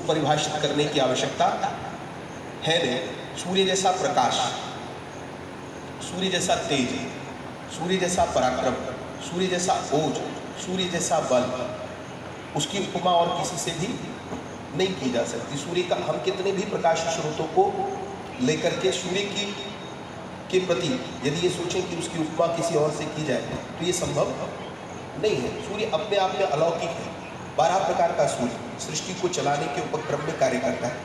परिभाषित करने की आवश्यकता है नहीं। सूर्य जैसा प्रकाश, सूर्य जैसा तेज, सूर्य जैसा पराक्रम, सूर्य जैसा ओज, सूर्य जैसा बल, उसकी उपमा और किसी से भी नहीं की जा सकती। सूर्य का हम कितने भी प्रकाश स्रोतों को लेकर के सूर्य के प्रति यदि ये सोचें कि उसकी उपमा किसी और से की जाए तो ये संभव नहीं है। सूर्य अपने आप में अलौकिक है। 12 प्रकार का सूर्य सृष्टि को चलाने के उपक्रम में कार्य करता है।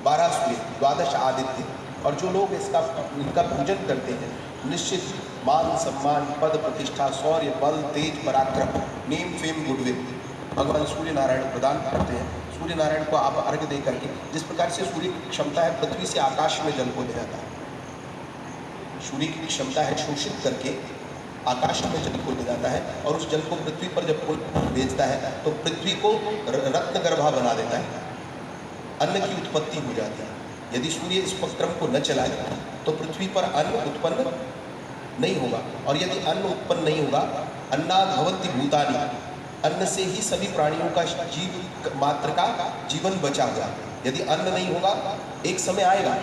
12 सूर्य, 12 आदित्य, और जो लोग इनका पूजन करते हैं निश्चित मान सम्मान पद प्रतिष्ठा शौर्य बल तेज पराक्रम नेम फेम गुडविल भगवान सूर्य नारायण प्रदान करते हैं। सूर्य नारायण को आप अर्घ्य दे करके, जिस प्रकार से सूर्य की क्षमता है पृथ्वी से आकाश में जल को ले जाता है, सूर्य की क्षमता है शोषित करके आकाश में जल को ले जाता है, और उस जल को पृथ्वी पर जब कोई भेजता है तो पृथ्वी को रत्न गर्भा बना देता है, अन्न की उत्पत्ति हो जाती है। यदि सूर्य इस उपक्रम को न चलाए तो पृथ्वी पर अन्न उत्पन्न नहीं होगा, और यदि अन्न उत्पन्न नहीं होगा, अन्नाद् भवन्ति भूतानि, अन्न से ही सभी प्राणियों का जीव मात्र का जीवन बचा हुआ। यदि अन्न नहीं होगा, एक समय आएगा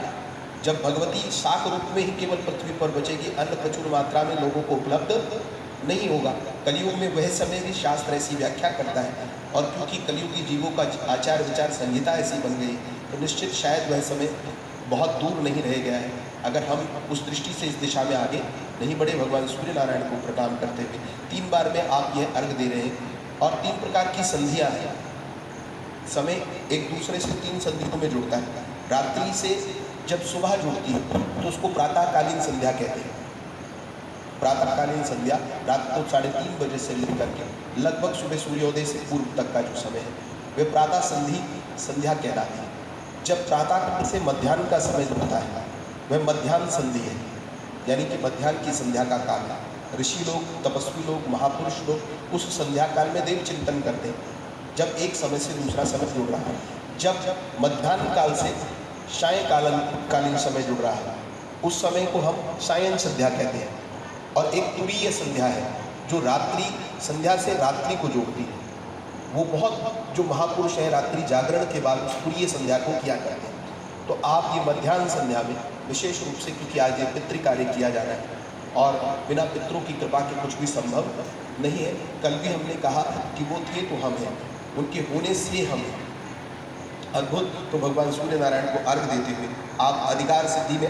जब भगवती शाक रूप में ही केवल पृथ्वी पर बचेगी, अन्न प्रचुर मात्रा में लोगों को उपलब्ध नहीं होगा। कलयुग में वह समय भी शास्त्र ऐसी व्याख्या करता है, और क्योंकि कलयुगी जीवों का आचार विचार संहिता ऐसी बन गई तो निश्चित शायद वह समय बहुत दूर नहीं रह गया है। अगर हम उस दृष्टि से इस दिशा में आगे नहीं बढ़े, भगवान सूर्य नारायण को प्रणाम करते हुए 3 बार में आप यह अर्घ दे रहे हैं, और 3 प्रकार की संधियाँ हैं। समय एक दूसरे से 3 संधियों में जुड़ता है। रात्रि से जब सुबह जुड़ती है तो उसको प्रातःकालीन संध्या कहते हैं। प्रातःकालीन संध्या रात को 3:30 बजे से लेकर के लगभग सुबह सूर्योदय से पूर्व तक का जो समय है वह प्रातः संध्या कहलाती है। जब प्रातःकाल से मध्याह्न का समय होता है वह मध्याह्न संधि है, यानी कि मध्याह्न की संध्या का काल है। ऋषि लोग, तपस्वी लोग, महापुरुष लोग उस संध्या काल में देव चिंतन करते हैं, जब एक समय से दूसरा समय जुड़ रहा है। जब मध्याह्न काल से सायंकालीन समय जुड़ रहा है, उस समय को हम सायं संध्या कहते हैं। और एक तुरीय संध्या है जो रात्रि संध्या से रात्रि को जोड़ती है। वो बहुत जो महापुरुष हैं रात्रि जागरण के बाद उस तुरीय संध्या को किया करते हैं। तो आप ये मध्याह्न संध्या में विशेष रूप से, क्योंकि आज ये पितृ कार्य किया जा रहा है और बिना पितरों की कृपा के कुछ भी संभव नहीं है। कल भी हमने कहा कि वो थे तो हम हैं, उनके होने से हम हैं। अद्भुत। तो भगवान सूर्य नारायण को अर्घ देते हुए आप अधिकार सिद्धि में